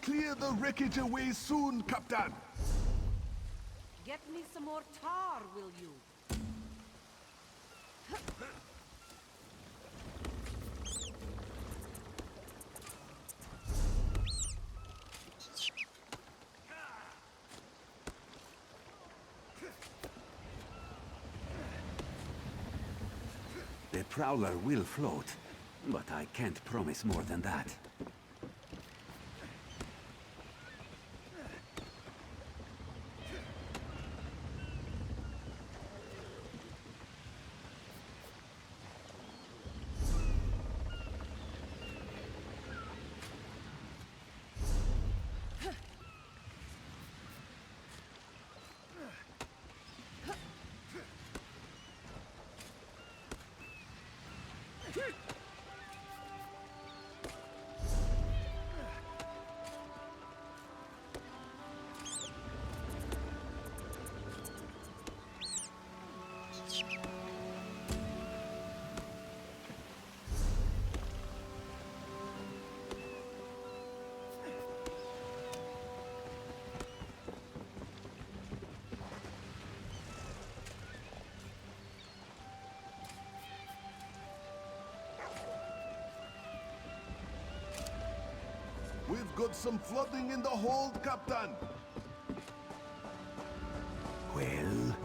clear the wreckage away soon, Captain. Get me some more tar, will you? The Prowler will float, but I can't promise more than that. We've got some flooding in the hold, Captain. Well...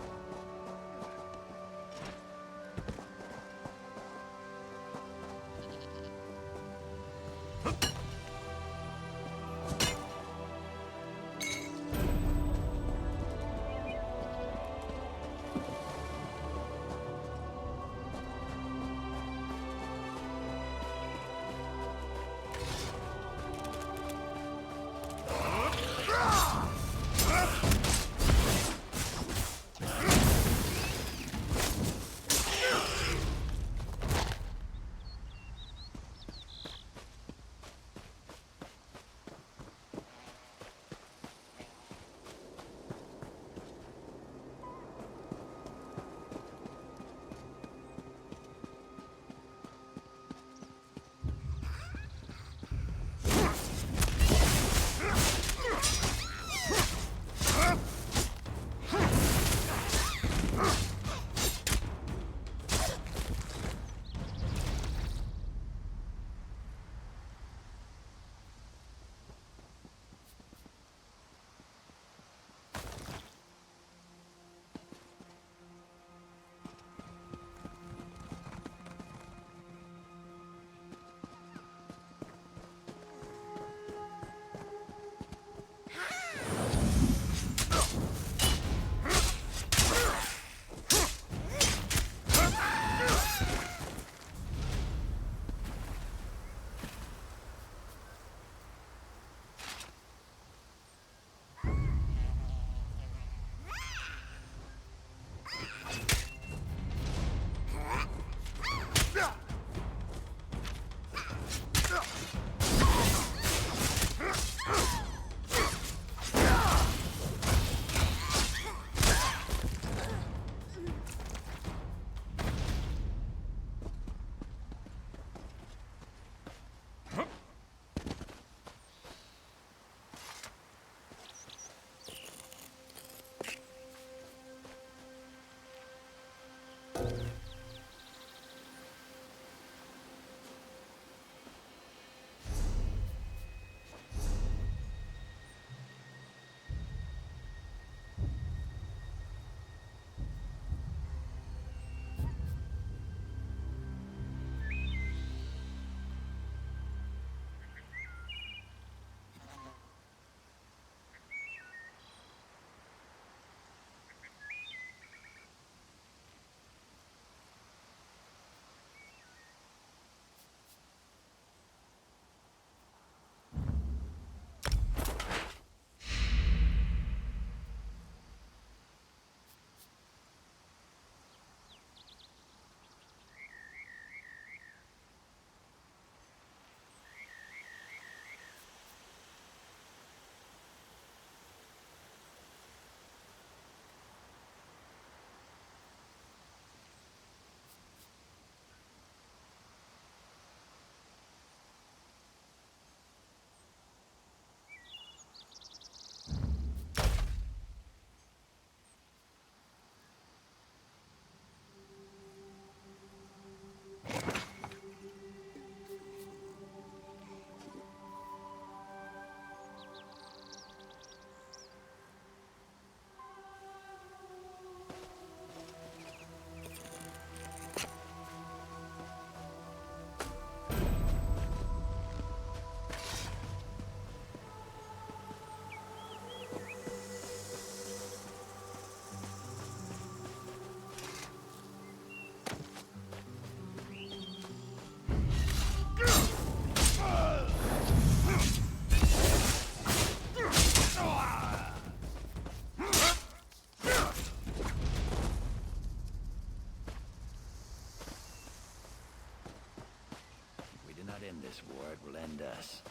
this world will end us.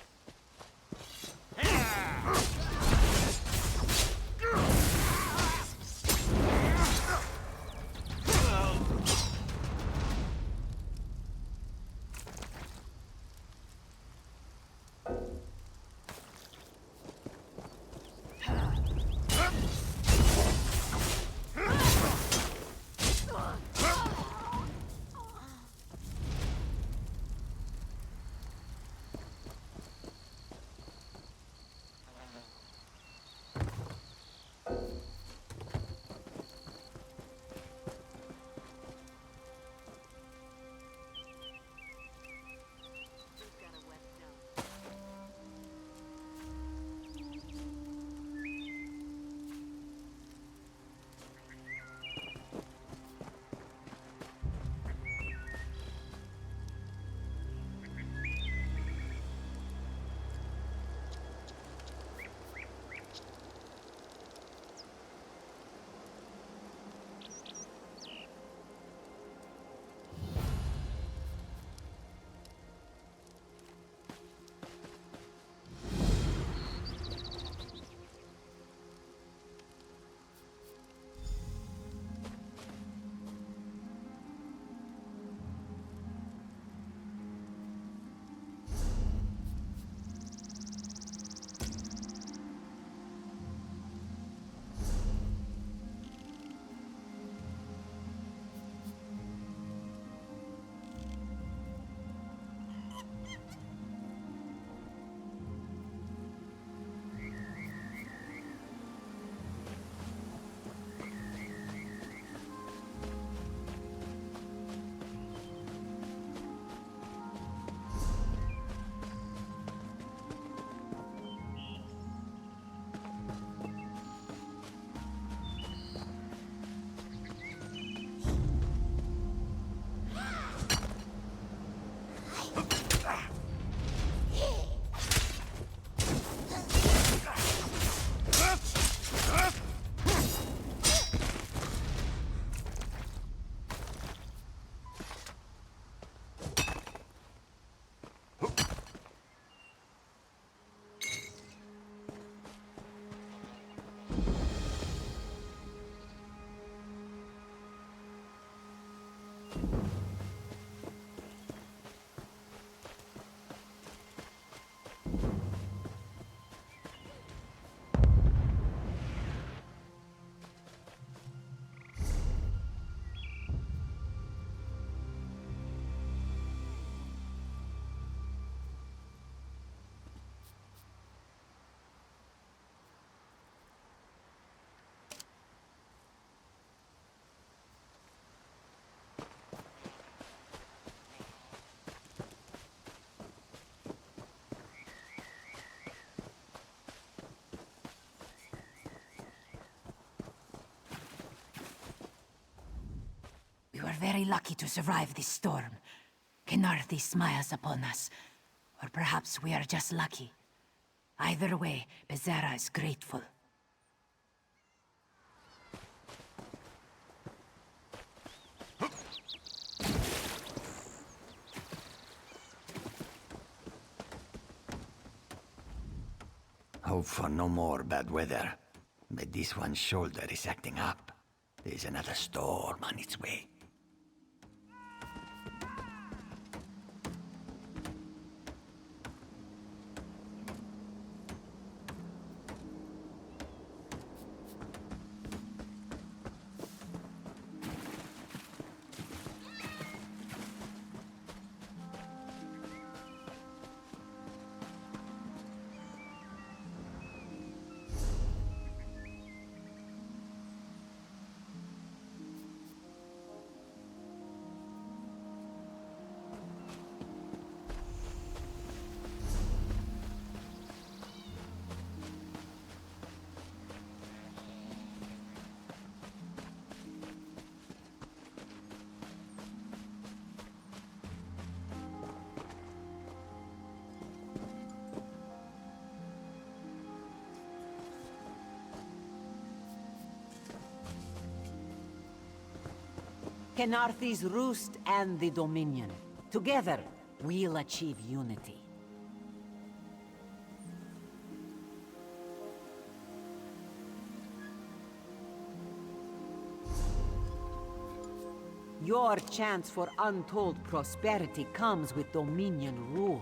We were very lucky to survive this storm. Kenarthi smiles upon us. Or perhaps we are just lucky. Either way, Bezerra is grateful. Hope for no more bad weather. But this one's shoulder is acting up. There's another storm on its way. Kenarthi's roost and the Dominion. Together, we'll achieve unity. Your chance for untold prosperity comes with Dominion rule.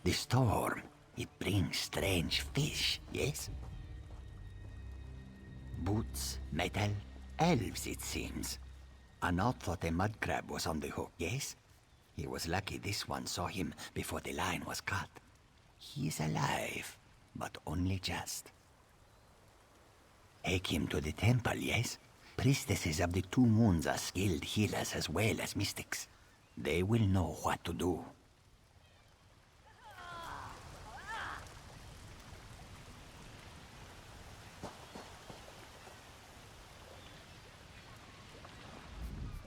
The storm, it brings strange fish, yes? Boots, metal, elves, it seems. Anot thought a mud crab was on the hook, yes? He was lucky this one saw him before the line was cut. He's alive, but only just. Take him to the temple, yes? Priestesses of the two moons are skilled healers as well as mystics. They will know what to do.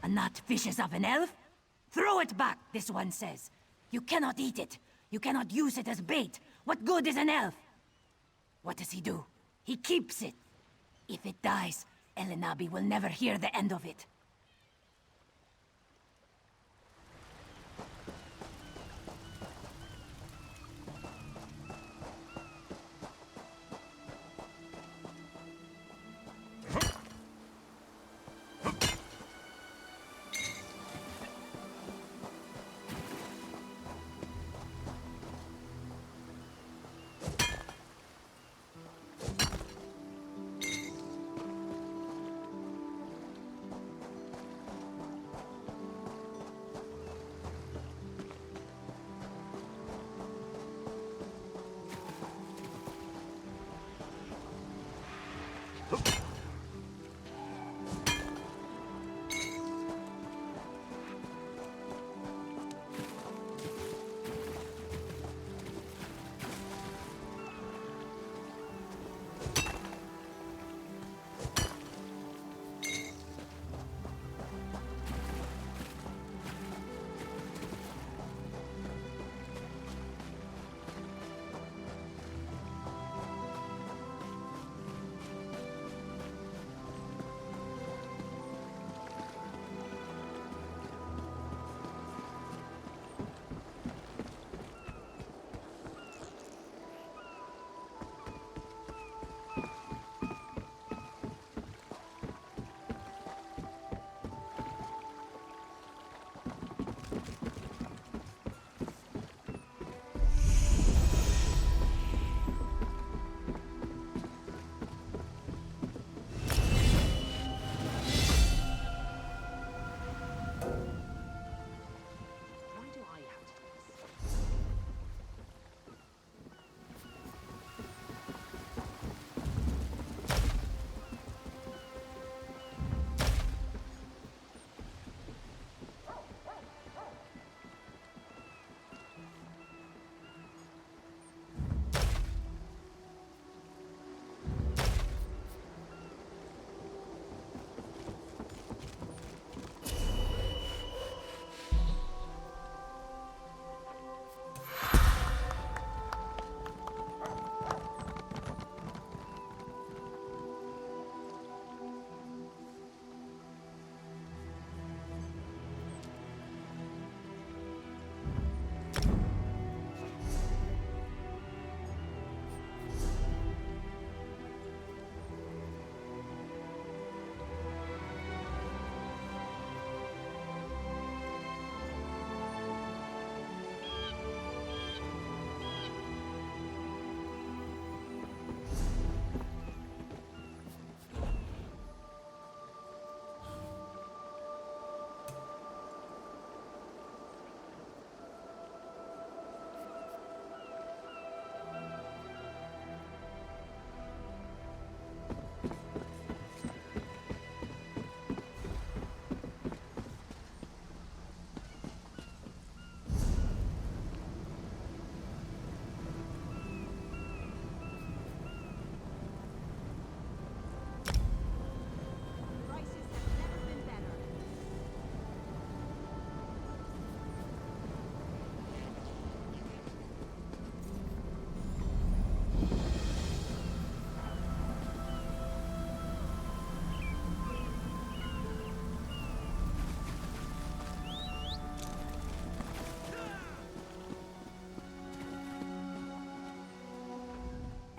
A nut fishes of an elf? Throw it back, this one says. You cannot eat it. You cannot use it as bait. What good is an elf? What does he do? He keeps it. If it dies, Elenabi will never hear the end of it.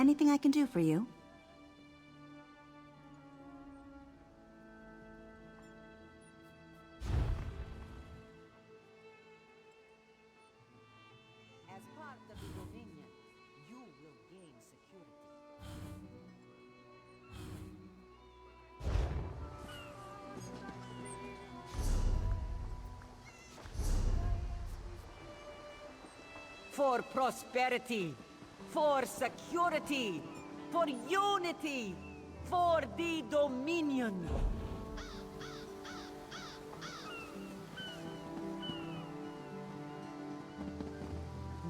Anything I can do for you? As part of the Dominion, you will gain security. For prosperity, for security, for unity, for the Dominion.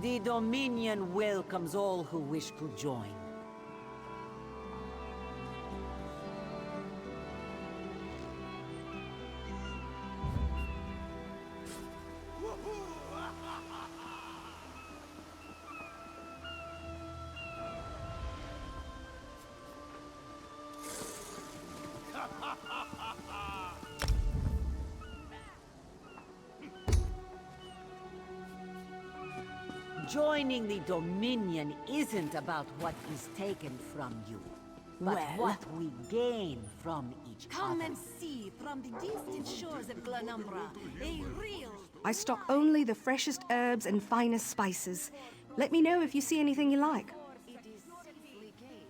The Dominion welcomes all who wish to join. Joining the Dominion isn't about what is taken from you, but Well? what we gain from each Come other. and see from the distant shores of Glanumbra, a real... I stock only the freshest herbs and finest spices. Let me know if you see anything you like.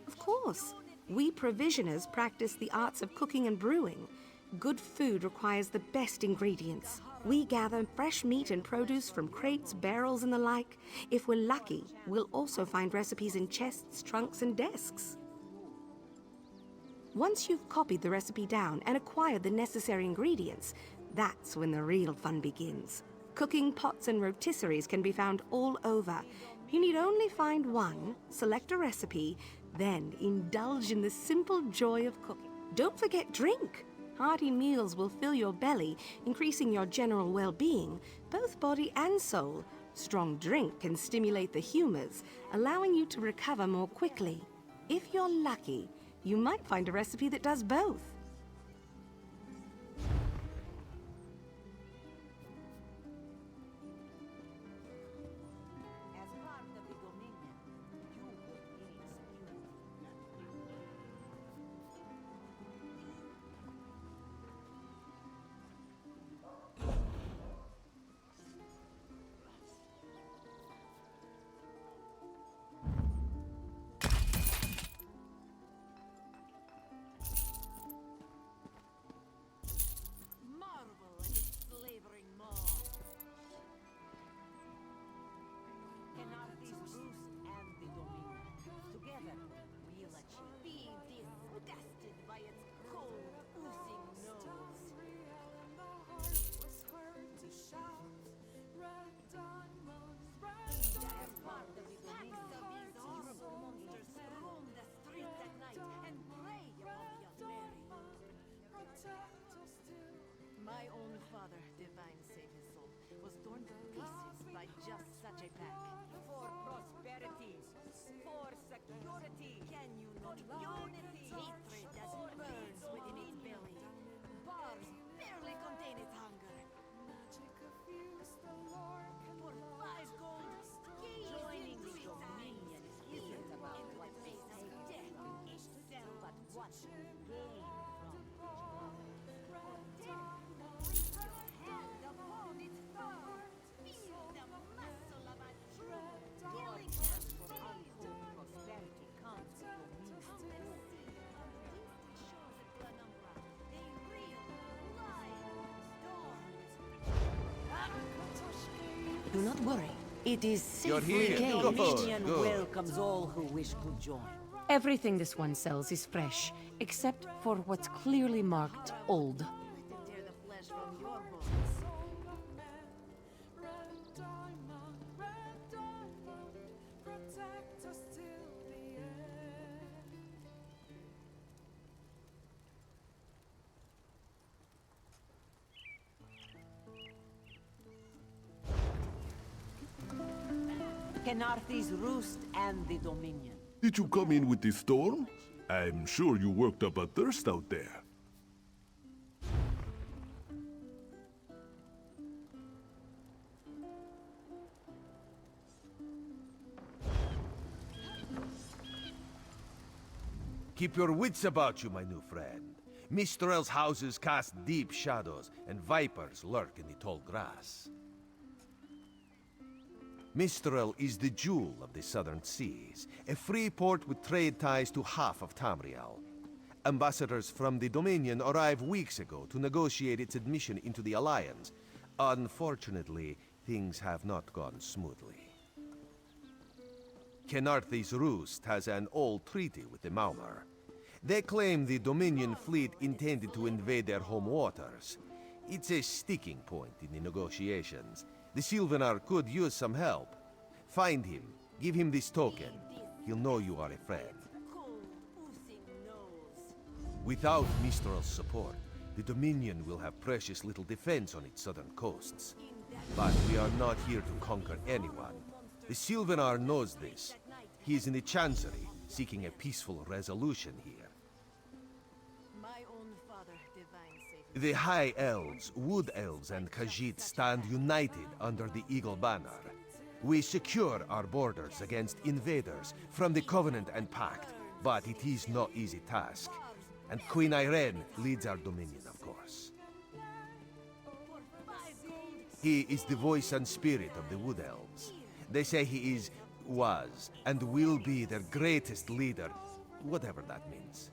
Of course. We provisioners practice the arts of cooking and brewing. Good food requires the best ingredients. We gather fresh meat and produce from crates, barrels, and the like. If we're lucky, we'll also find recipes in chests, trunks, and desks. Once you've copied the recipe down and acquired the necessary ingredients, that's when the real fun begins. Cooking pots and rotisseries can be found all over. You need only find one, select a recipe, then indulge in the simple joy of cooking. Don't forget drink. Hearty meals will fill your belly, increasing your general well-being, both body and soul. Strong drink can stimulate the humors, allowing you to recover more quickly. If you're lucky, you might find a recipe that does both. As part of the Dominion, you will gain security. Marvel at its flavoring more. Canardi's roost and the Dominion. Together, we'll achieve. Be disgusted by its cold, oozing nose. As part of the Dominion, These horrible monsters roam the streets at night and prey upon the unwary. My own father, divine save his soul, was torn to pieces by just such a pack. for prosperity, for security, Can you not unity? Hatred that burns within its belly. Bars barely contain its hunger. For 5 gold, joining the Dominion isn't about what they say itself, but what we gain from each other. hand upon its fur. Feel the muscle of a true killing Chance for untold prosperity comes with Dominion. Come and see on the distant shores of Glanumbra, a real, live storm. Do not worry. It is You're safely here. gained. Good. Dominion welcomes all who wish to join. Everything this one sells is fresh, except for what's clearly marked old. To tear the flesh from your bones. Canardi's roost and the Dominion. Did you come in with the storm? I'm sure you worked up a thirst out there. Keep your wits about you, my new friend. Mistral's houses cast deep shadows, and vipers lurk in the tall grass. Mistral is the jewel of the southern seas, a free port with trade ties to half of Tamriel. Ambassadors from the Dominion arrived weeks ago to negotiate its admission into the Alliance. Unfortunately, things have not gone smoothly. Kenarthi's Roost has an old treaty with the Maumar. They claim the Dominion fleet intended to invade their home waters. It's a sticking point in the negotiations. The Sylvanar could use some help. Find him, give him this token. He'll know you are a friend. Without Mistral's support, the Dominion will have precious little defense on its southern coasts. But we are not here to conquer anyone. The Sylvanar knows this. He is in the Chancery, seeking a peaceful resolution here. The High Elves, Wood Elves, and Khajiit stand united under the Eagle Banner. We secure our borders against invaders from the Covenant and Pact, but it is no easy task. And Queen Irene leads our dominion, of course. He is the voice and spirit of the Wood Elves. They say he is, was, and will be their greatest leader, whatever that means.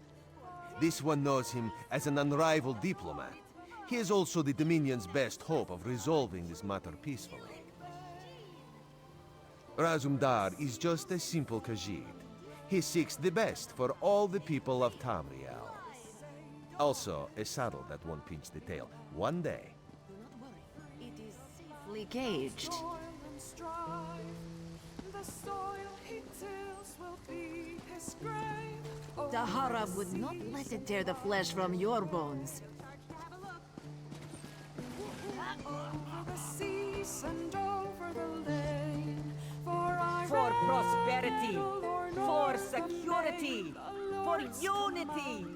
This one knows him as an unrivaled diplomat. He is also the Dominion's best hope of resolving this matter peacefully. Razumdar is just a simple Khajiit. He seeks the best for all the people of Tamriel. Also, a saddle that won't pinch the tail. One day. It is safely caged. The Harab would not let it tear the flesh from your bones. For prosperity, for security, for unity,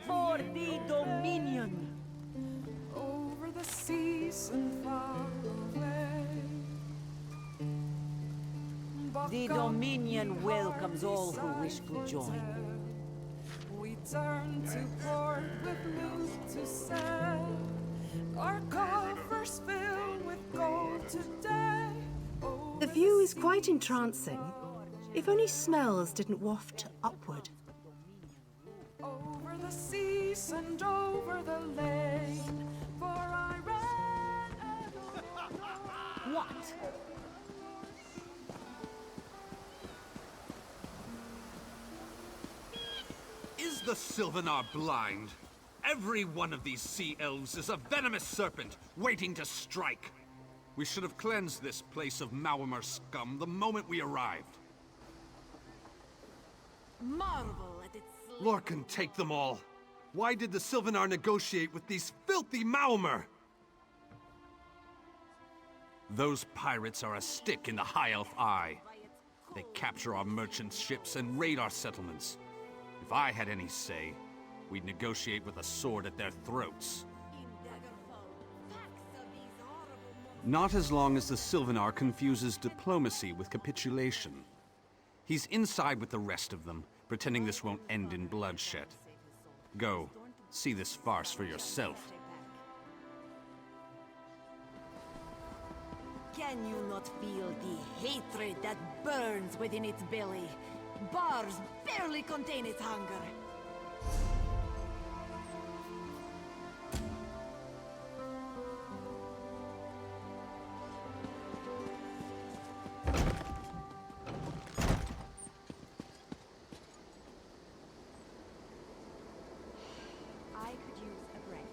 for the Dominion. Over the seas and far away. The Dominion welcomes all who wish to join. We turn to port with loot to sell. Our coffers fill with gold today. The view is quite entrancing, if only smells didn't waft upward. Over the seas and over the lane, for I ran. What? Is the Sylvanar blind? Every one of these sea elves is a venomous serpent, waiting to strike. We should have cleansed this place of Maumar scum the moment we arrived. Marvel at its... Lorcan, take them all. Why did the Sylvanar negotiate with these filthy Maumar? Those pirates are a stick in the High Elf eye. They capture our merchant ships and raid our settlements. If I had any say, we'd negotiate with a sword at their throats. Not as long as the Sylvanar confuses diplomacy with capitulation. He's inside with the rest of them, pretending this won't end in bloodshed. Go, see this farce for yourself. Can you not feel the hatred that burns within its belly? Bars barely contain its hunger. I could use a break.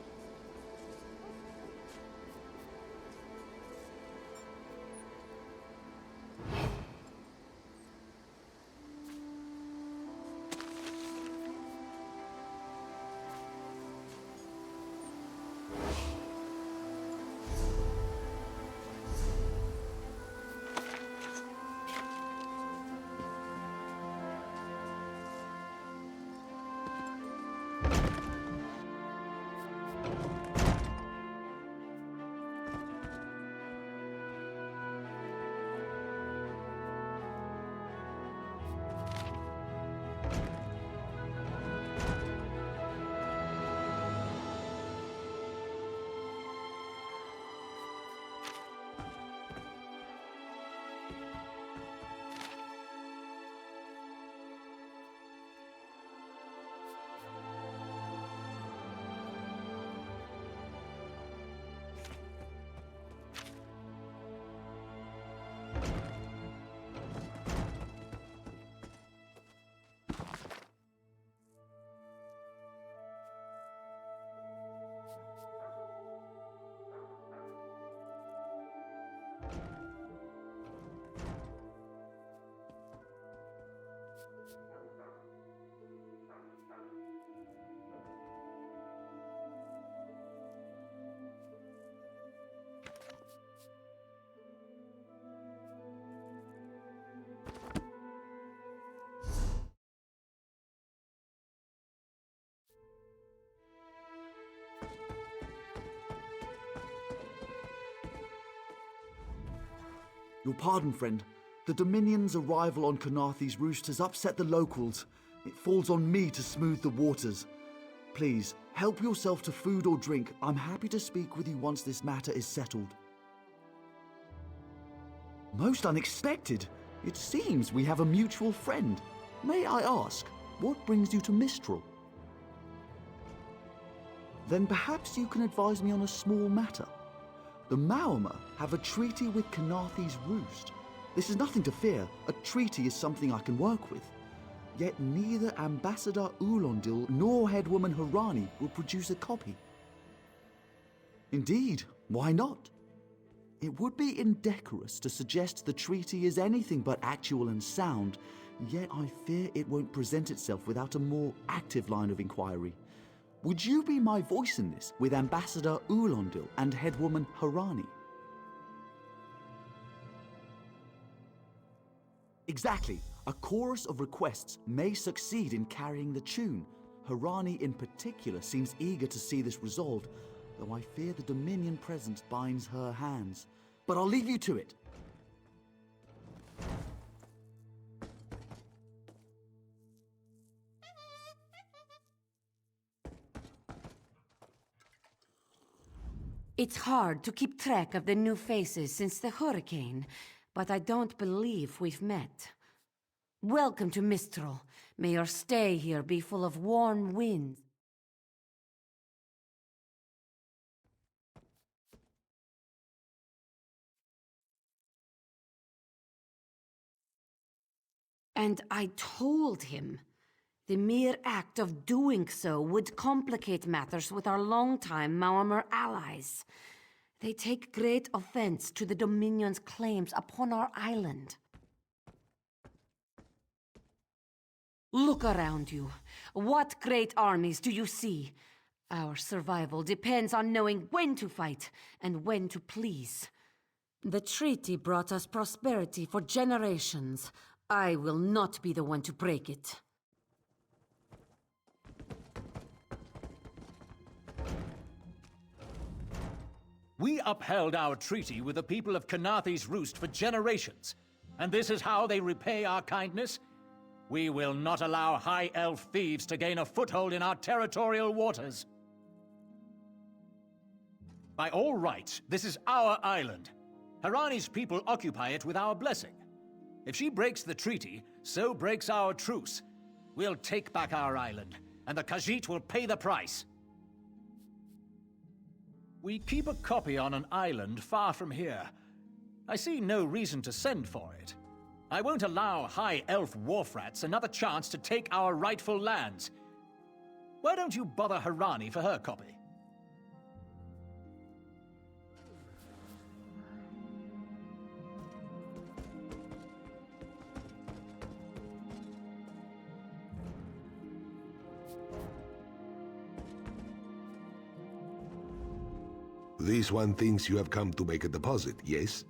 Your pardon, friend. The Dominion's arrival on Kanathe's roost has upset the locals. It falls on me to smooth the waters. Please, help yourself to food or drink. I'm happy to speak with you once this matter is settled. Most unexpected. It seems we have a mutual friend. May I ask, what brings you to Mistral? Then perhaps you can advise me on a small matter. The Maormer have a treaty with Kanathe's roost. This is nothing to fear. A treaty is something I can work with. Yet neither Ambassador Ulondil nor Headwoman Harani will produce a copy. Indeed, why not? It would be indecorous to suggest the treaty is anything but actual and sound, yet I fear it won't present itself without a more active line of inquiry. Would you be my voice in this with Ambassador Ulondil and Headwoman Harani? Exactly. A chorus of requests may succeed in carrying the tune. Harani in particular seems eager to see this resolved, though I fear the Dominion presence binds her hands. But I'll leave you to it. It's hard to keep track of the new faces since the hurricane, but I don't believe we've met. Welcome to Mistral. May your stay here be full of warm winds. And I told him. The mere act of doing so would complicate matters with our longtime Maormer allies. They take great offense to the Dominion's claims upon our island. Look around you. What great armies do you see? Our survival depends on knowing when to fight and when to please. The treaty brought us prosperity for generations. I will not be the one to break it. We upheld our treaty with the people of Kanathe's Roost for generations, and this is how they repay our kindness? We will not allow High Elf thieves to gain a foothold in our territorial waters. By all rights, this is our island. Harani's people occupy it with our blessing. If she breaks the treaty, so breaks our truce. We'll take back our island, and the Khajiit will pay the price. We keep a copy on an island far from here. I see no reason to send for it. I won't allow High Elf wharf-rats another chance to take our rightful lands. Why don't you bother Harani for her copy? This one thinks you have come to make a deposit, yes?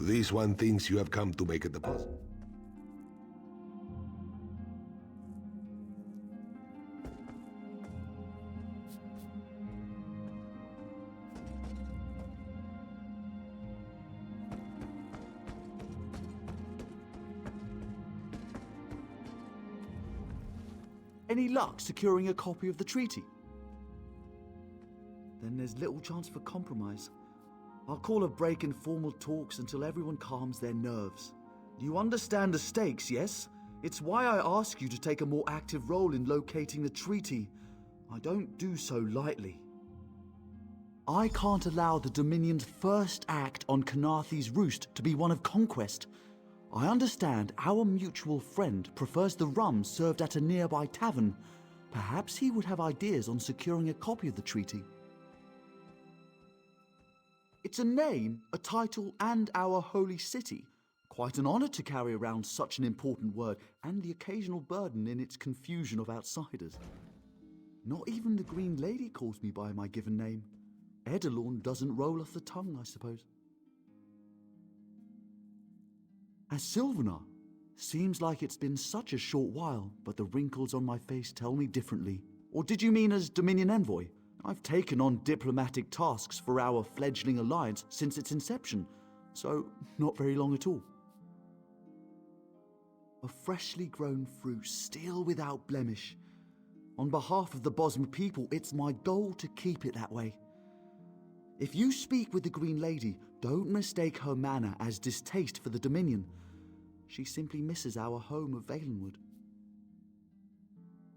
This one thinks you have come to make a deposit. Any luck securing a copy of the treaty? Then there's little chance for compromise. I'll call a break in formal talks until everyone calms their nerves. You understand the stakes, yes? It's why I ask you to take a more active role in locating the treaty. I don't do so lightly. I can't allow the Dominion's first act on Kanaathi's roost to be one of conquest. I understand our mutual friend prefers the rum served at a nearby tavern. Perhaps he would have ideas on securing a copy of the treaty. It's a name, a title, and our holy city. Quite an honor to carry around such an important word, and the occasional burden in its confusion of outsiders. Not even the Green Lady calls me by my given name. Edelorn doesn't roll off the tongue, I suppose. As Sylvanar, seems like it's been such a short while, but the wrinkles on my face tell me differently. Or did you mean as Dominion Envoy? I've taken on diplomatic tasks for our fledgling alliance since its inception, so not very long at all. A freshly grown fruit, still without blemish. On behalf of the Bosma people, it's my goal to keep it that way. If you speak with the Green Lady, don't mistake her manner as distaste for the Dominion. She simply misses our home of Valenwood.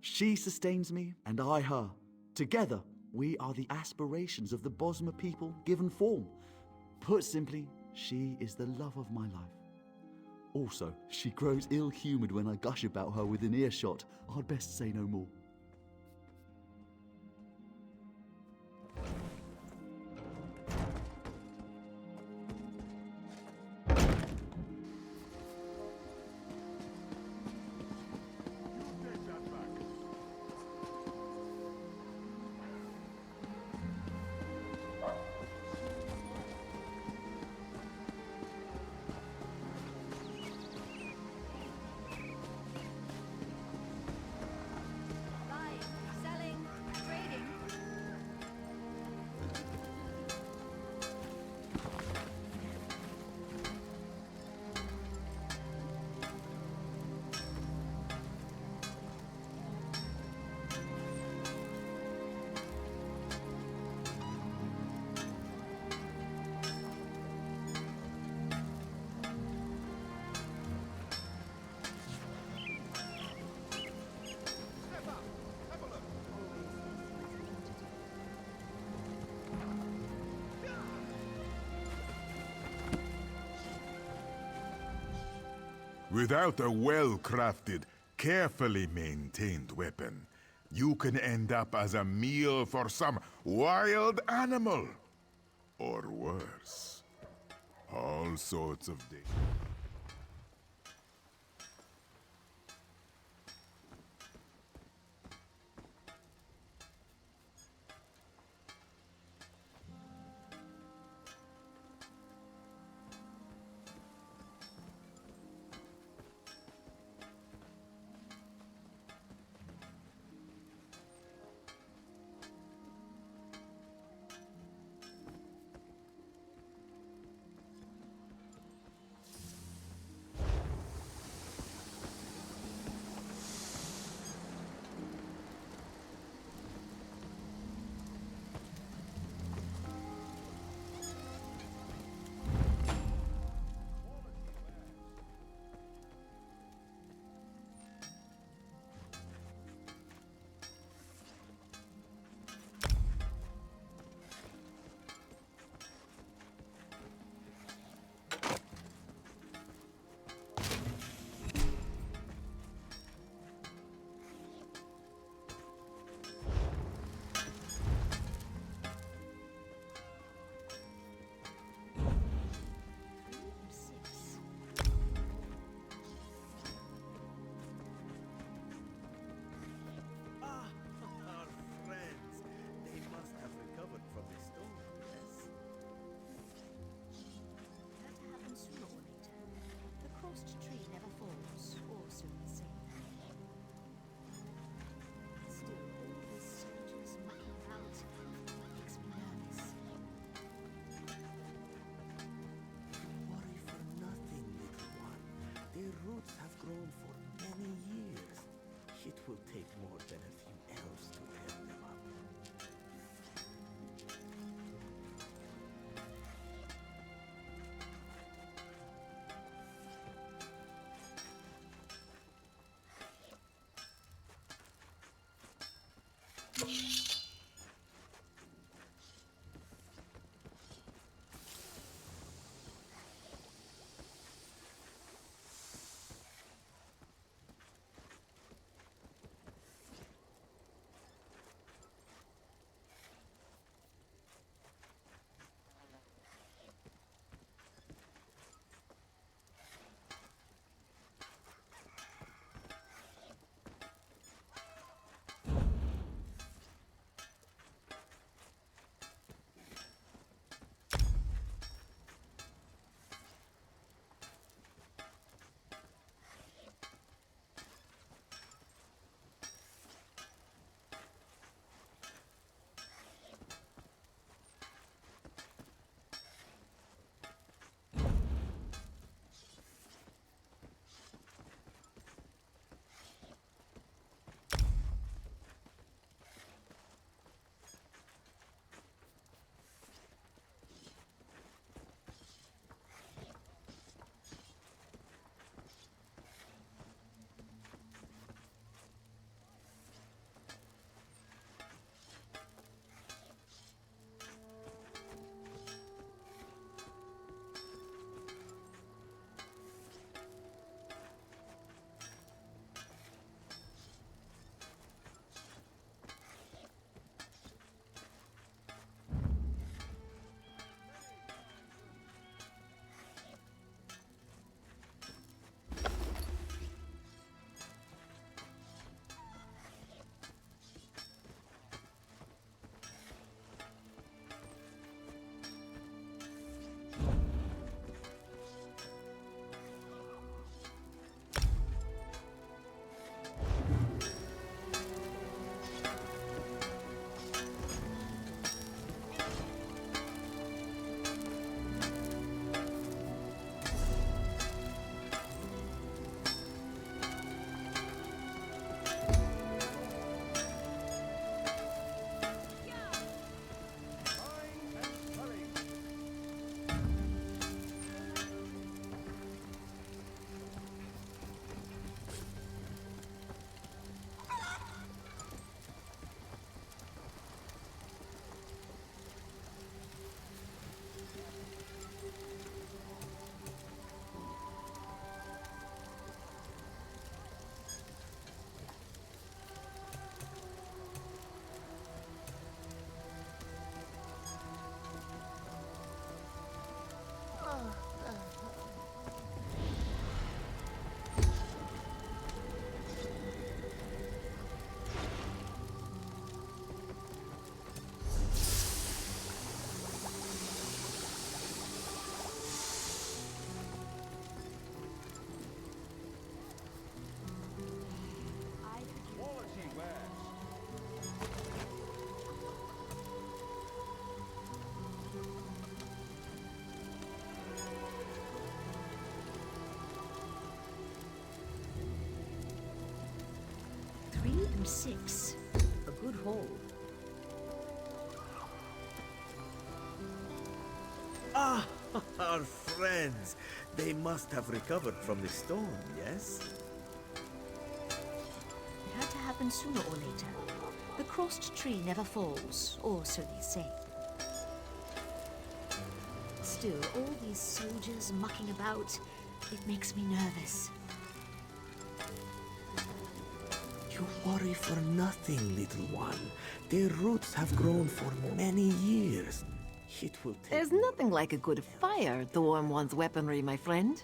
She sustains me, and I her. Together, we are the aspirations of the Bosma people given form. Put simply, she is the love of my life. Also, she grows ill-humoured when I gush about her within earshot. I'd best say no more. Without a well-crafted, carefully maintained weapon, you can end up as a meal for some wild animal. Or worse. All sorts of danger. 6. A good haul. Ah, our friends. They must have recovered from the storm, yes? It had to happen sooner or later. The crossed tree never falls, or so they say. Still, all these soldiers mucking about, it makes me nervous. You worry for nothing, little one. Their roots have grown for many years. It will take... There's nothing like a good fire to warm one's weaponry, my friend.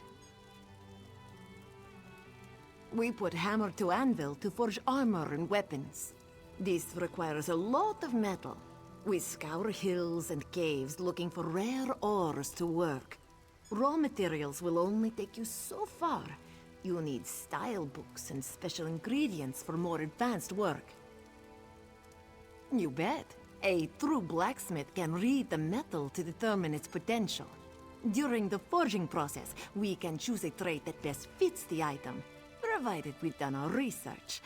We put hammer to anvil to forge armor and weapons. This requires a lot of metal. We scour hills and caves looking for rare ores to work. Raw materials will only take you so far. You'll need style books and special ingredients for more advanced work. You bet. A true blacksmith can read the metal to determine its potential. During the forging process, we can choose a trait that best fits the item, provided we've done our research.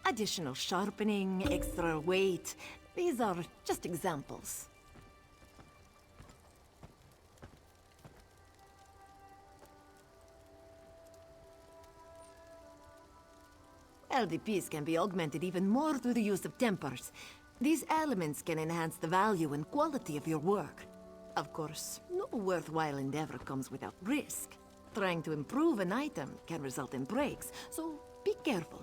Additional sharpening, extra weight, these are just examples. LDPs can be augmented even more through the use of tempers. These elements can enhance the value and quality of your work. Of course, no worthwhile endeavor comes without risk. Trying to improve an item can result in breaks, so be careful.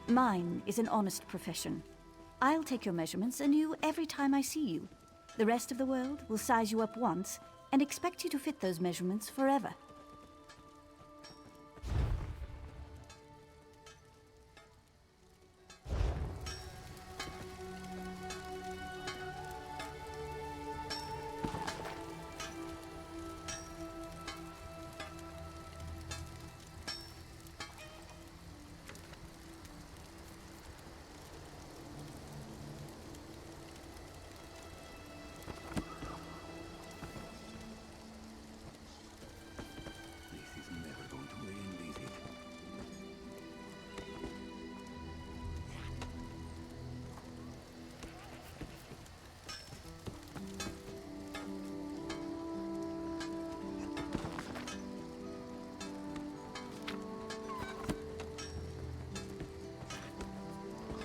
Mine is an honest profession. I'll take your measurements anew every time I see you. The rest of the world will size you up once and expect you to fit those measurements forever.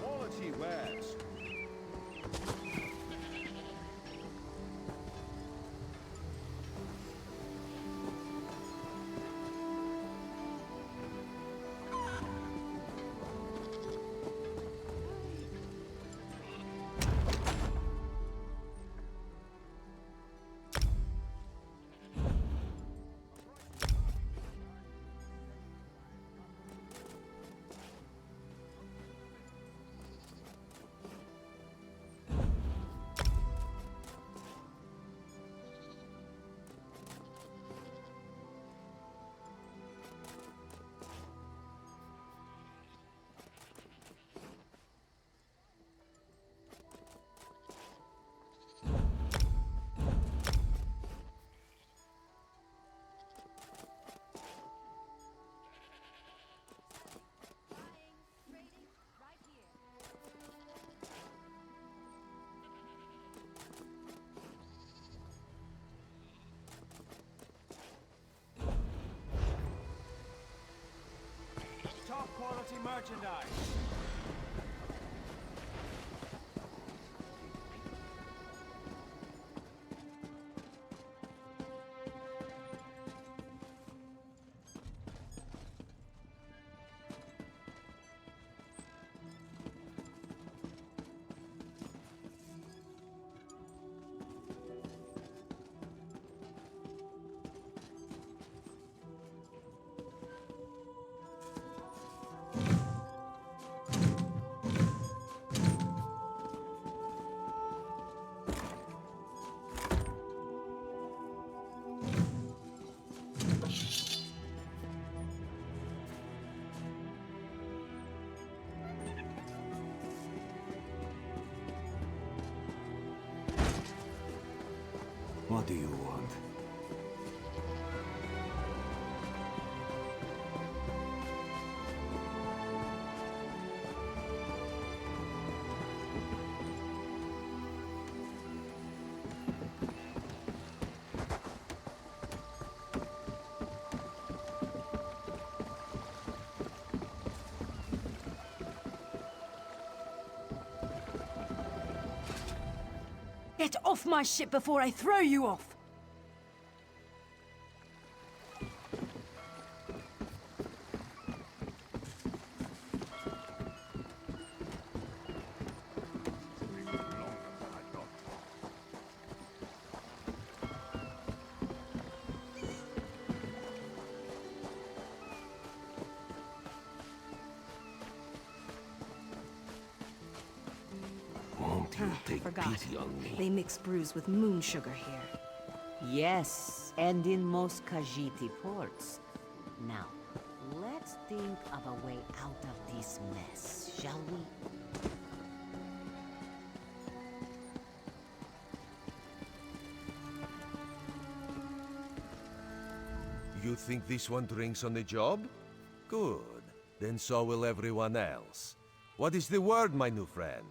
Quality wares. Top quality merchandise. What do you want? Get off my ship before I throw you off! Forgot. They mix brews with moon sugar here. Yes, and in most Khajiit ports. Now, let's think of a way out of this mess, shall we? You think this one drinks on the job? Good. Then so will everyone else. What is the word, my new friend?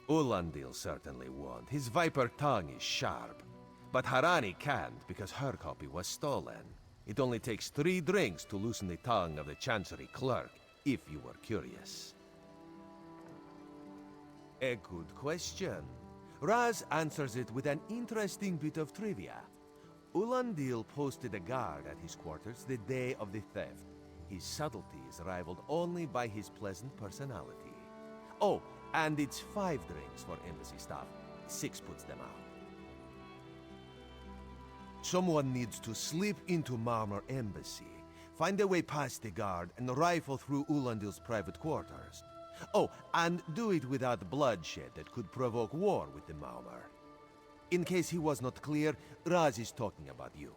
Ulandil certainly won't. His viper tongue is sharp. But Harani can't because her copy was stolen. It only takes 3 drinks to loosen the tongue of the Chancery clerk, if you were curious. A good question. Raz answers it with an interesting bit of trivia. Ulandil posted a guard at his quarters the day of the theft. His subtlety is rivaled only by his pleasant personality. Oh, and it's 5 drinks for embassy staff. 6 puts them out. Someone needs to slip into Marmor Embassy, find a way past the guard, and rifle through Ulandil's private quarters. Oh, and do it without bloodshed that could provoke war with the Marmor. In case he was not clear, Raz is talking about you.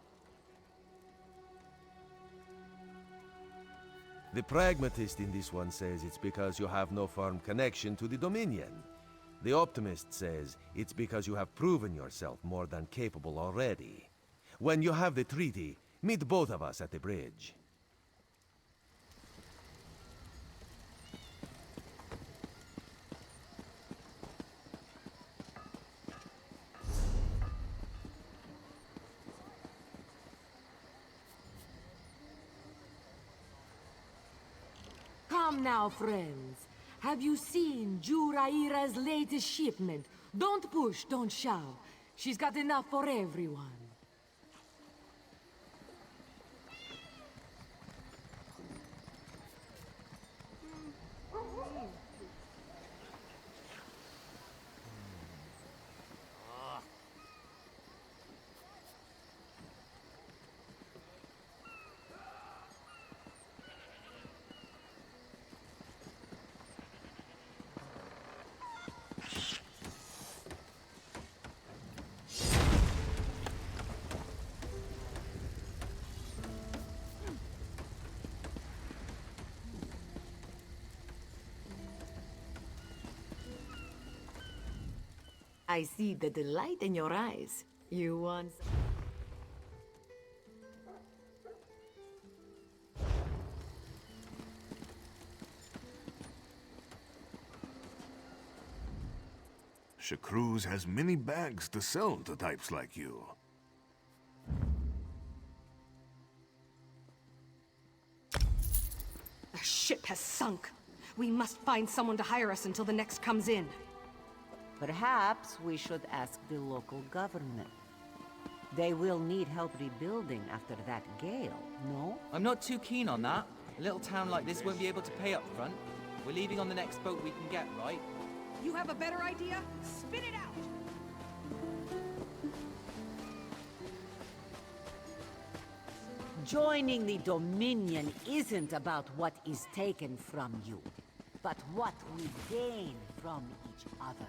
The pragmatist in this one says it's because you have no firm connection to the Dominion. The optimist says it's because you have proven yourself more than capable already. When you have the treaty, meet both of us at the bridge. Come now, friends. Have you seen Juraira's latest shipment? Don't push, don't shove. She's got enough for everyone. I see the delight in your eyes. You want... Shakru's has many bags to sell to types like you. The ship has sunk. We must find someone to hire us until the next comes in. Perhaps we should ask the local government. They will need help rebuilding after that gale, no? I'm not too keen on that. A little town like this won't be able to pay up front. We're leaving on the next boat we can get, right? You have a better idea? Spit it out! Joining the Dominion isn't about what is taken from you, but what we gain from each other.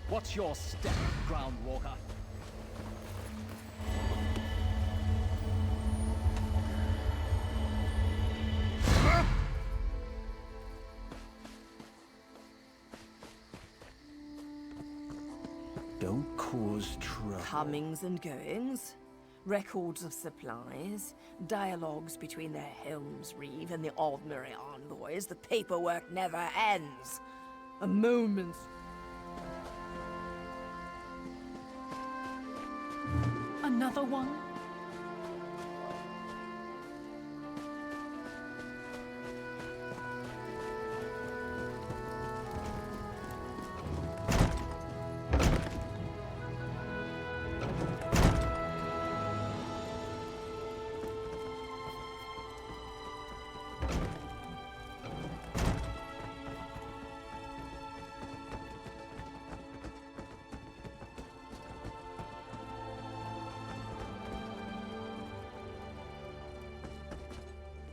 What's your step, Groundwalker? Don't cause trouble. Comings and goings, records of supplies, dialogues between the Helm's Reeve and the ordinary envoys. The paperwork never ends. A moment's... Another one?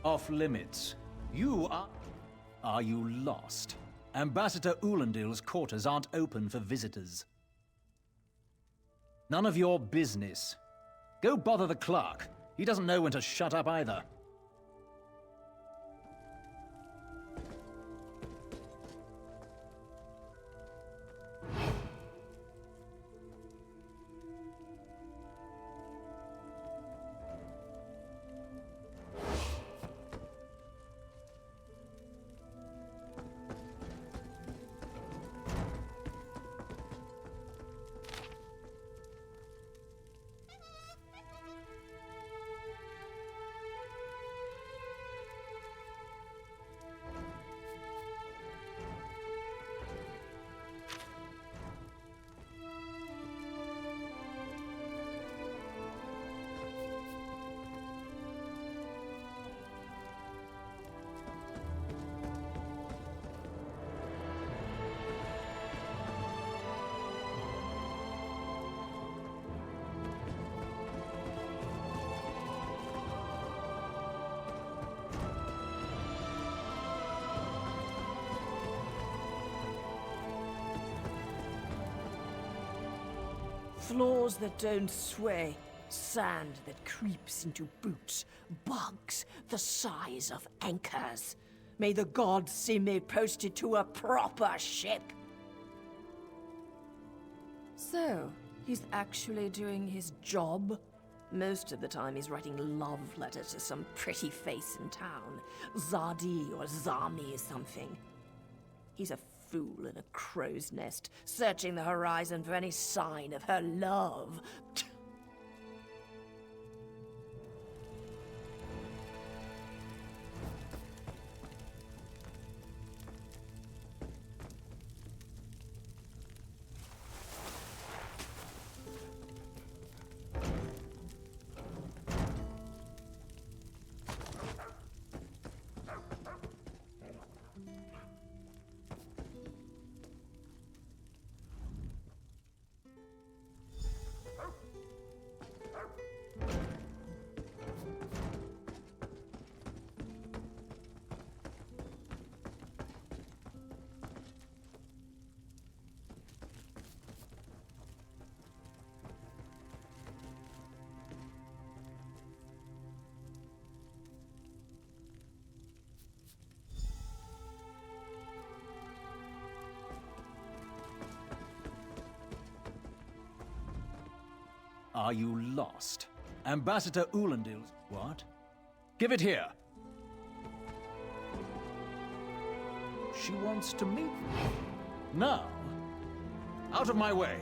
Off limits. You are... Are you lost? Ambassador Ulandil's quarters aren't open for visitors. None of your business. Go bother the clerk. He doesn't know when to shut up either. Floors that don't sway, sand that creeps into boots, bugs the size of anchors. May the gods see me posted to a proper ship. So, he's actually doing his job? Most of the time he's writing love letters to some pretty face in town. Zadi or Zami or something. He's a fool in a crow's nest, searching the horizon for any sign of her love. Are you lost? Ambassador Ulandil's... What? Give it here! She wants to meet me. Now? Out of my way!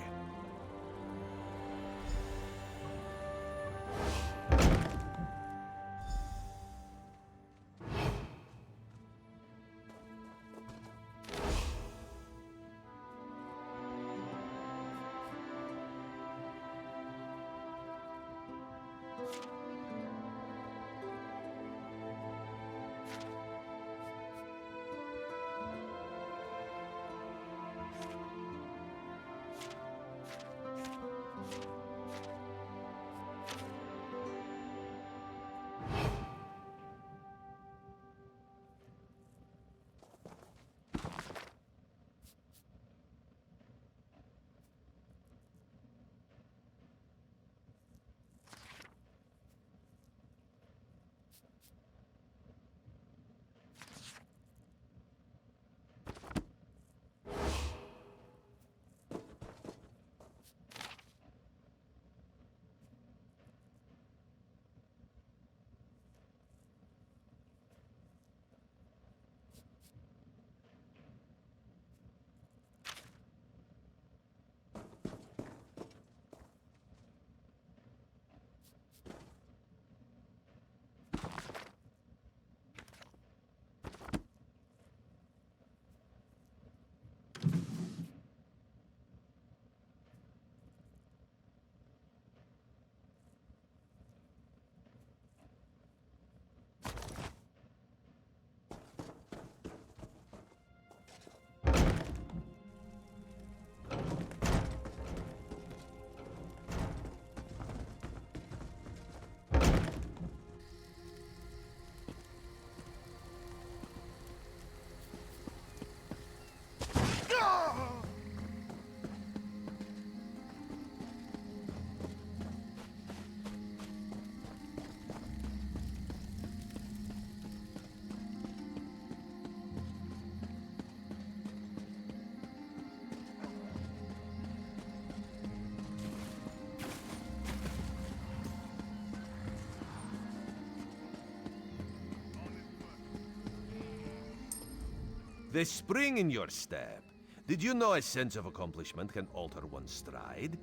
The spring in your step. Did you know a sense of accomplishment can alter one's stride?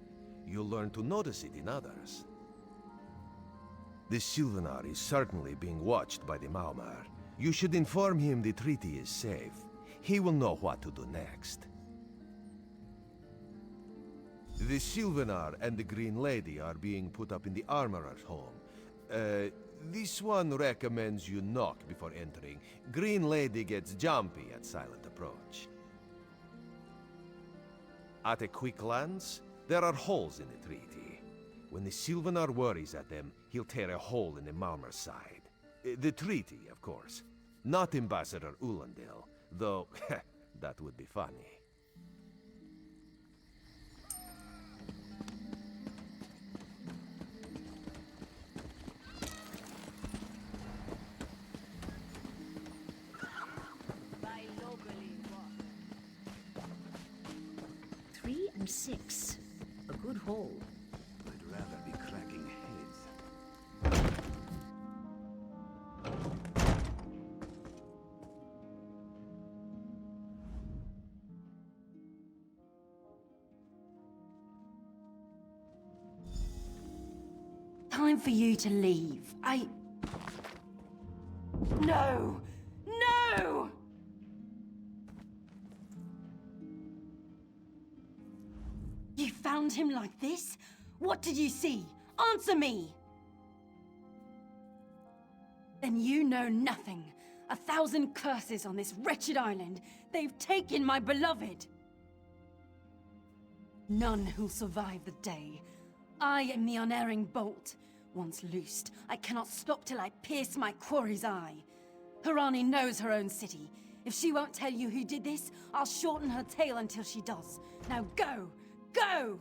You'll learn to notice it in others. The Sylvanar is certainly being watched by the Maumar. You should inform him the treaty is safe. He will know what to do next. The Sylvanar and the Green Lady are being put up in the Armorer's home. This one recommends you knock before entering. Green Lady gets jumpy at silent approach. At a quick glance, there are holes in the treaty. When the Sylvanar worries at them, he'll tear a hole in the Malmer's side. The treaty, of course. Not Ambassador Ulandil, though that would be funny. 6. A good haul. I'd rather be cracking heads. Time for you to leave. No! No! You found him like this? What did you see? Answer me! Then you know nothing. 1,000 curses on this wretched island. They've taken my beloved. None who'll survive the day. I am the unerring bolt. Once loosed, I cannot stop till I pierce my quarry's eye. Harani knows her own city. If she won't tell you who did this, I'll shorten her tale until she does. Now go! Go!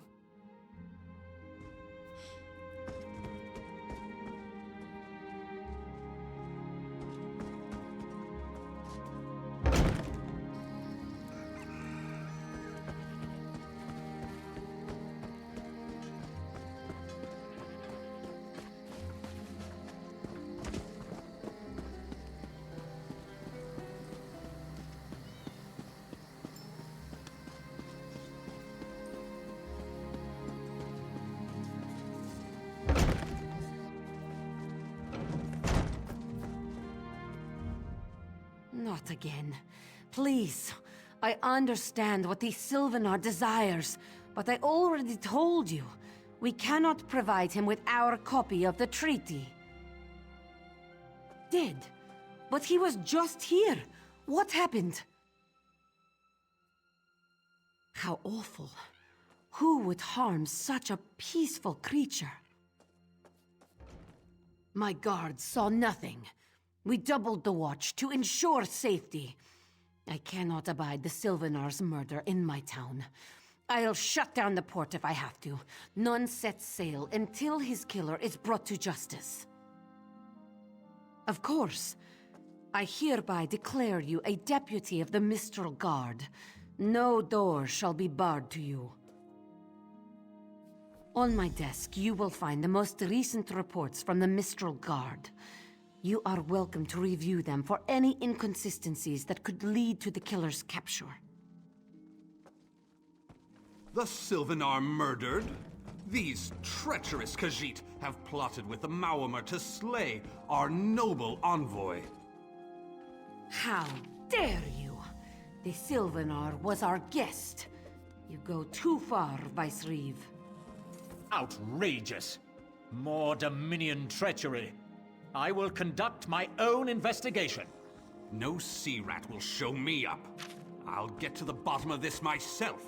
Not again. Please. I understand what the Sylvanar desires, but I already told you. We cannot provide him with our copy of the treaty. Did? But he was just here. What happened? How awful. Who would harm such a peaceful creature? My guards saw nothing. We doubled the watch to ensure safety. I cannot abide the Sylvanar's murder in my town. I'll shut down the port if I have to. None sets sail until his killer is brought to justice. Of course. I hereby declare you a deputy of the Mistral Guard. No door shall be barred to you. On my desk, you will find the most recent reports from the Mistral Guard. You are welcome to review them for any inconsistencies that could lead to the killer's capture. The Sylvanar murdered? These treacherous Khajiit have plotted with the Maormer to slay our noble envoy. How dare you! The Sylvanar was our guest. You go too far, Vice-Reeve. Outrageous! More Dominion treachery. I will conduct my own investigation. No sea rat will show me up. I'll get to the bottom of this myself.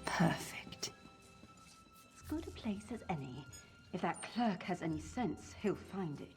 Perfect. As good a place as any. If that clerk has any sense, he'll find it.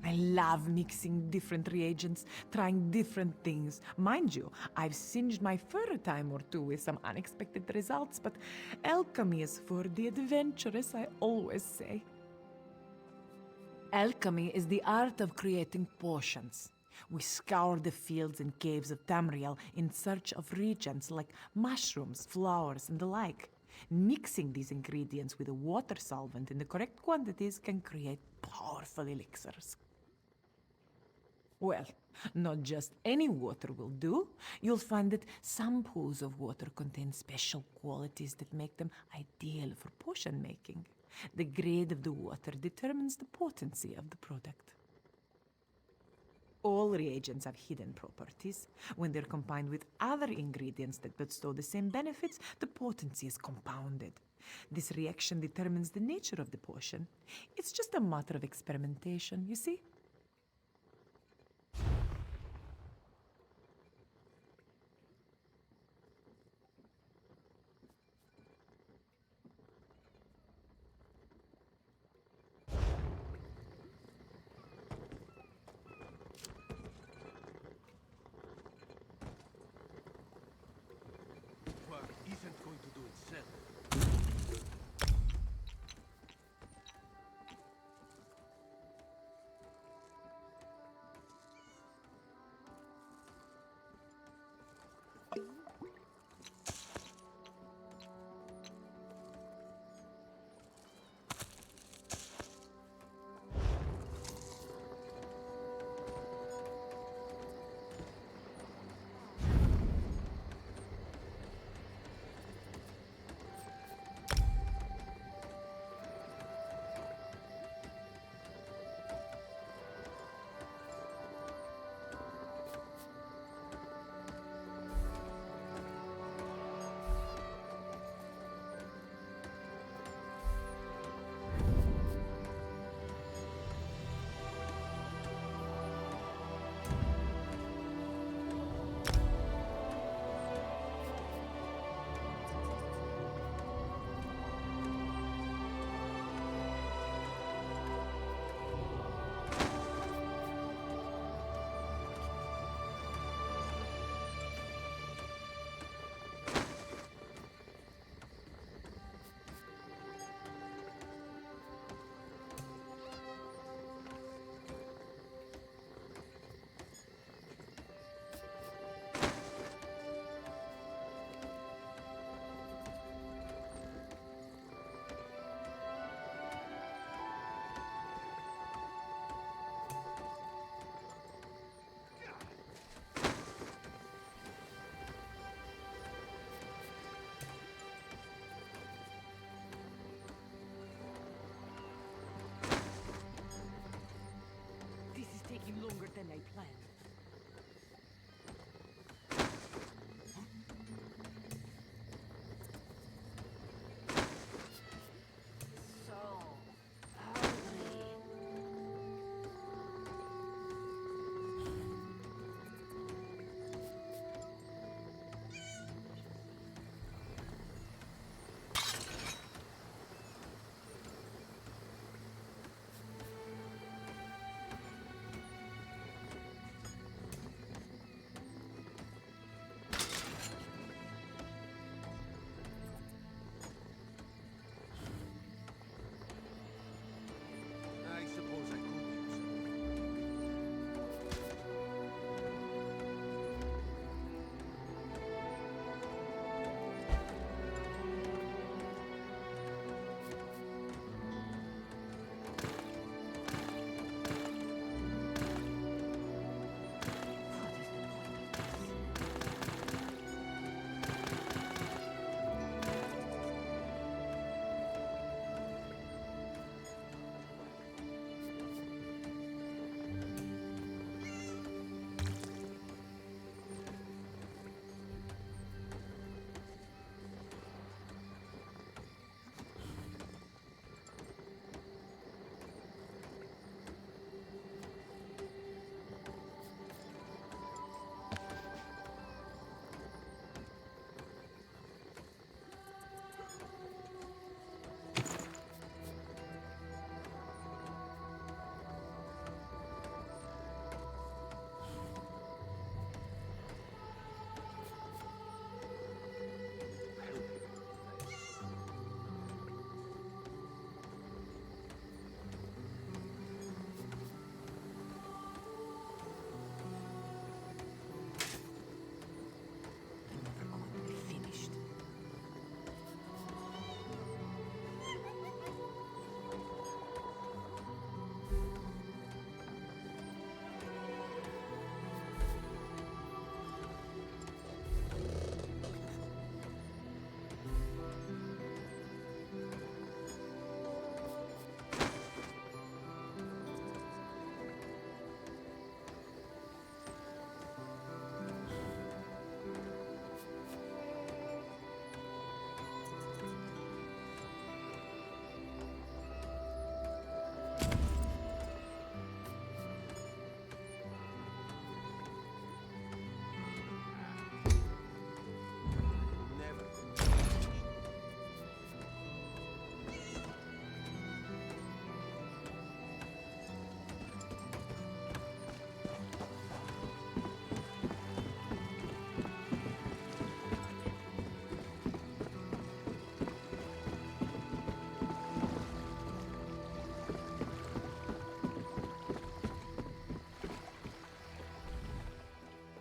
I love mixing different reagents, trying different things. Mind you, I've singed my fur a time or two with some unexpected results, but alchemy is for the adventurous, I always say. Alchemy is the art of creating potions. We scour the fields and caves of Tamriel in search of reagents like mushrooms, flowers, and the like. Mixing these ingredients with a water solvent in the correct quantities can create powerful elixirs. Well, not just any water will do. You'll find that some pools of water contain special qualities that make them ideal for potion making. The grade of the water determines the potency of the product. All reagents have hidden properties. When they're combined with other ingredients that bestow the same benefits, the potency is compounded. This reaction determines the nature of the potion. It's just a matter of experimentation, you see? Work isn't going to do itself.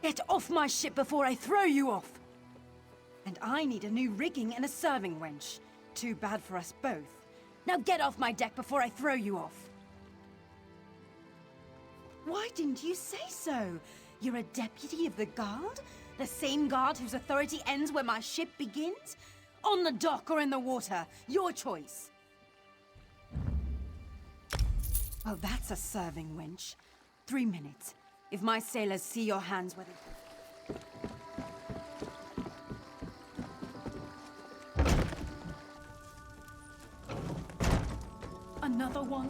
Get off my ship before I throw you off! And I need a new rigging and a serving wench. Too bad for us both. Now get off my deck before I throw you off! Why didn't you say so? You're a deputy of the guard? The same guard whose authority ends where my ship begins? On the dock or in the water, your choice. Well, that's a serving wench. 3 minutes. If my sailors see your hands where they... Another one?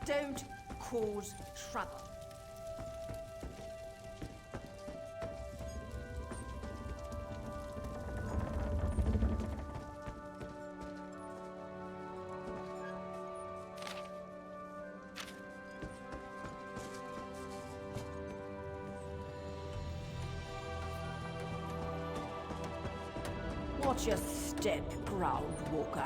Don't cause trouble. Watch your step, ground walker.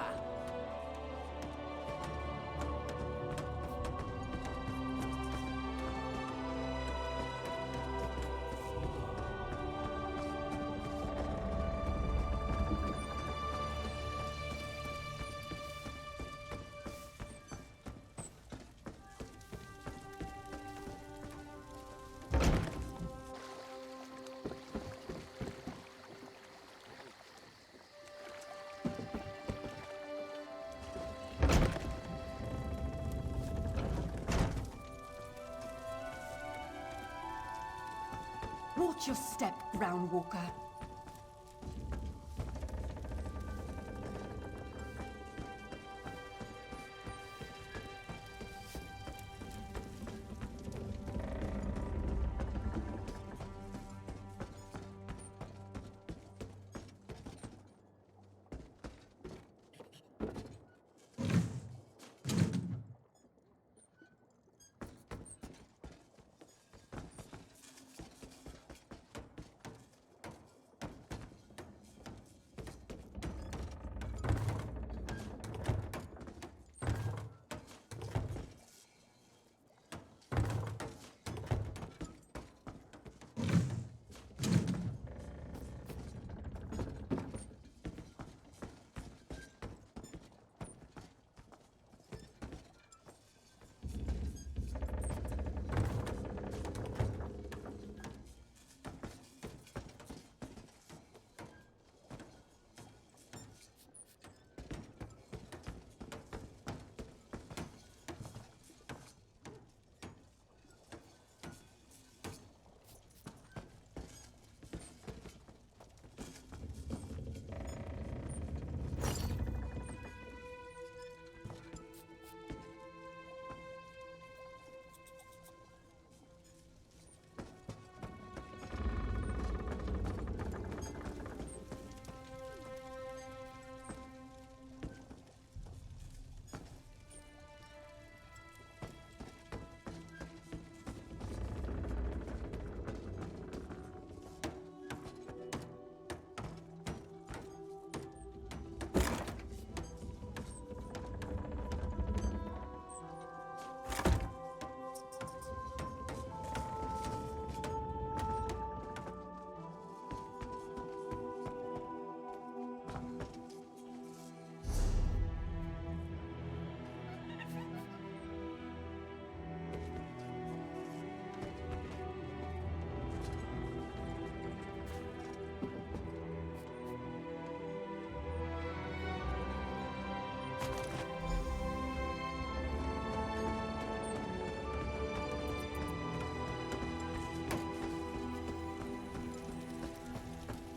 Watch your step, ground walker.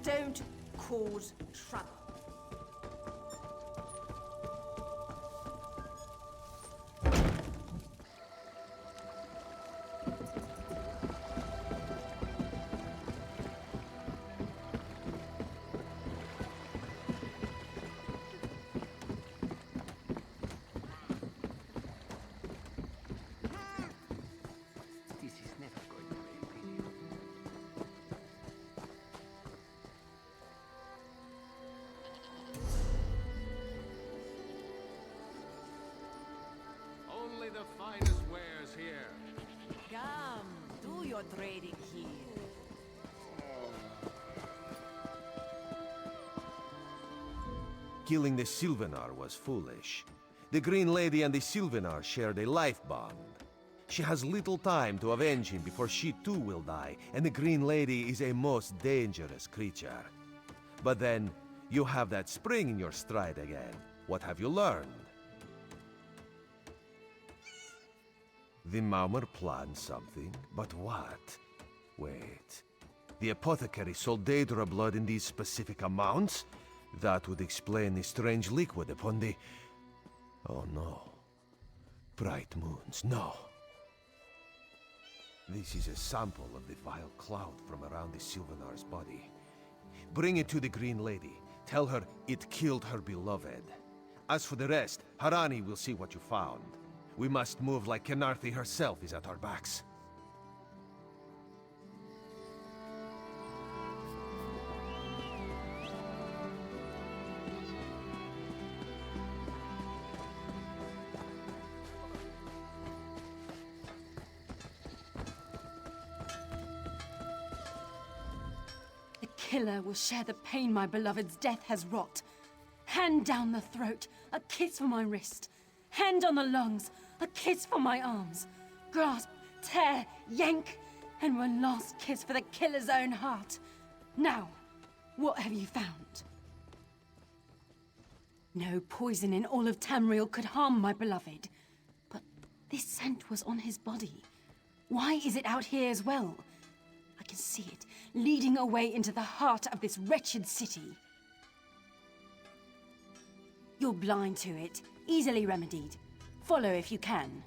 Don't cause trouble. your trading here. Killing the Sylvanar was foolish. The Green Lady and the Sylvanar shared a life bond. She has little time to avenge him before she too will die, and the Green Lady is a most dangerous creature. But then, you have that spring in your stride again. What have you learned? The Maumer planned something, but what? Wait. The apothecary sold Daedra blood in these specific amounts? That would explain the strange liquid upon the... Oh no. Bright moons, no. This is a sample of the vile cloud from around the Sylvanar's body. Bring it to the Green Lady. Tell her it killed her beloved. As for the rest, Harani will see what you found. We must move like Kenarthi herself is at our backs. The killer will share the pain my beloved's death has wrought. Hand down the throat, a kiss for my wrist. Hand on the lungs, a kiss for my arms. Grasp, tear, yank, and one last kiss for the killer's own heart. Now, what have you found? No poison in all of Tamriel could harm my beloved. But this scent was on his body. Why is it out here as well? I can see it, leading away into the heart of this wretched city. You're blind to it, easily remedied. Follow if you can.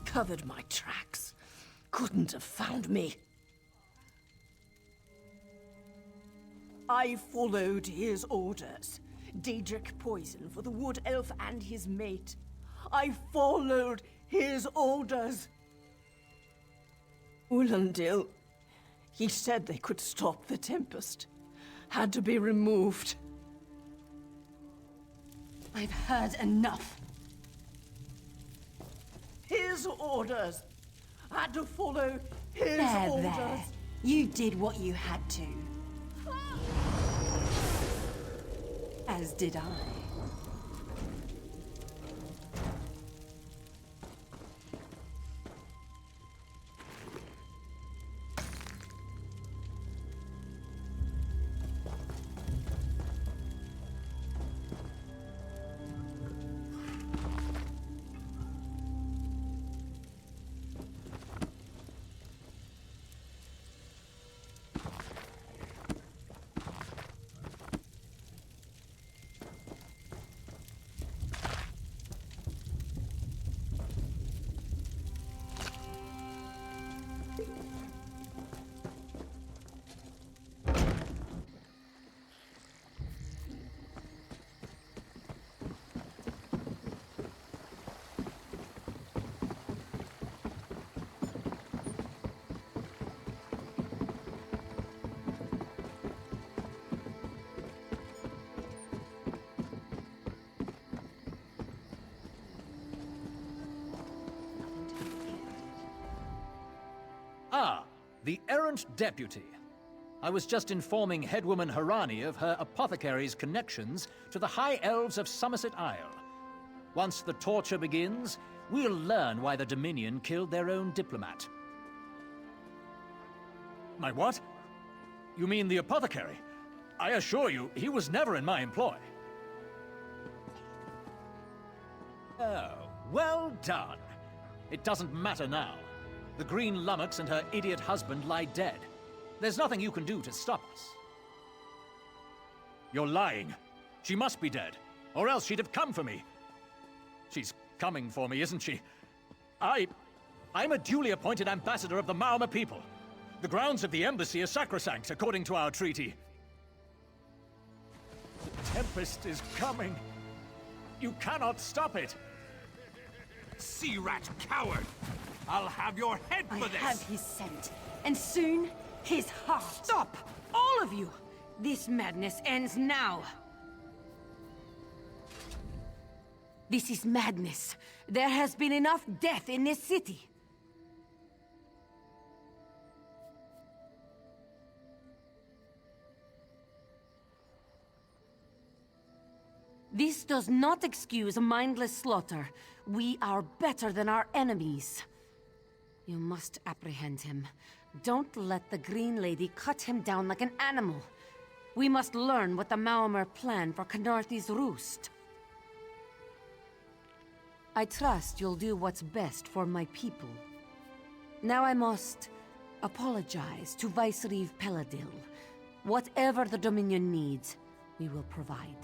Covered my tracks. Couldn't have found me. I followed his orders. Daedric poison for the wood elf and his mate. I followed his orders. Ulandil, he said they could stop the Tempest. Had to be removed. I've heard enough. His orders. Had to follow his orders. There. You did what you had to. As did I. Ah, the errant deputy. I was just informing headwoman Harani of her apothecary's connections to the High Elves of Somerset Isle. Once the torture begins, we'll learn why the Dominion killed their own diplomat. My what? You mean the apothecary? I assure you, he was never in my employ. Oh, well done. It doesn't matter now. The Green Lummox and her idiot husband lie dead. There's nothing you can do to stop us. You're lying. She must be dead, or else she'd have come for me. She's coming for me, isn't she? I'm a duly appointed ambassador of the Maoma people. The grounds of the embassy are sacrosanct, according to our treaty. The Tempest is coming. You cannot stop it. Sea rat coward! I'll have your head for this! I have his scent, and soon, his heart. Stop! All of you! This madness ends now! This is madness. There has been enough death in this city. This does not excuse mindless slaughter. We are better than our enemies. You must apprehend him. Don't let the Green Lady cut him down like an animal. We must learn what the Maomer plan for Khenarthi's roost. I trust you'll do what's best for my people. Now I must apologize to Vicereeve Peladil. Whatever the Dominion needs, we will provide.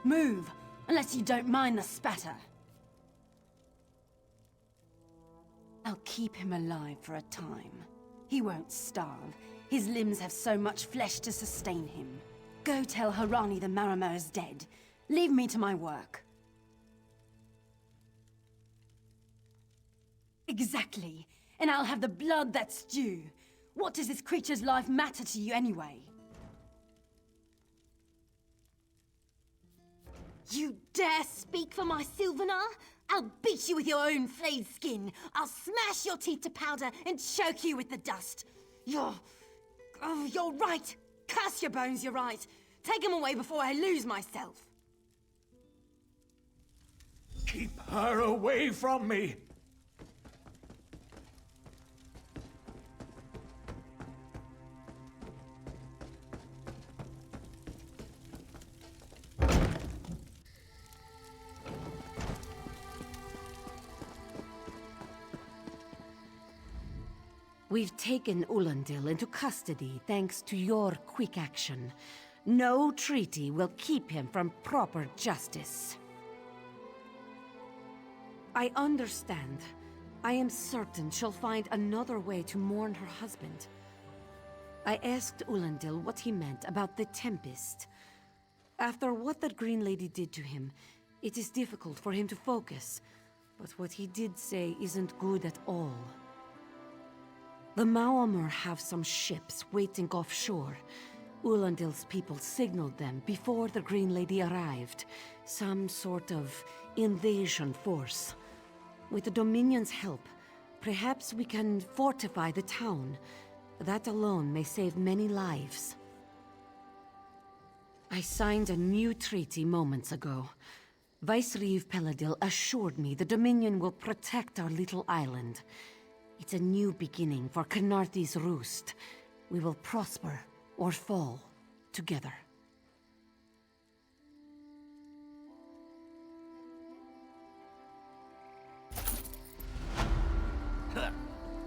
Move, unless you don't mind the spatter. I'll keep him alive for a time. He won't starve. His limbs have so much flesh to sustain him. Go tell Harani the Marama is dead. Leave me to my work. Exactly. And I'll have the blood that's due. What does this creature's life matter to you anyway? You dare speak for my Sylvanar? I'll beat you with your own flayed skin. I'll smash your teeth to powder and choke you with the dust. You're right. Curse your bones, you're right. Take him away before I lose myself. Keep her away from me! We've taken Ulandil into custody thanks to your quick action. No treaty will keep him from proper justice. I understand. I am certain she'll find another way to mourn her husband. I asked Ulandil what he meant about the Tempest. After what that Green Lady did to him, it is difficult for him to focus. But what he did say isn't good at all. The Maomer have some ships waiting offshore. Ulandil's people signaled them before the Green Lady arrived. Some sort of invasion force. With the Dominion's help, perhaps we can fortify the town. That alone may save many lives. I signed a new treaty moments ago. Vicereeve Peladil assured me the Dominion will protect our little island. It's a new beginning for Khenarthi's roost. We will prosper or fall together.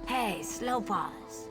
Hey, Slowpaws.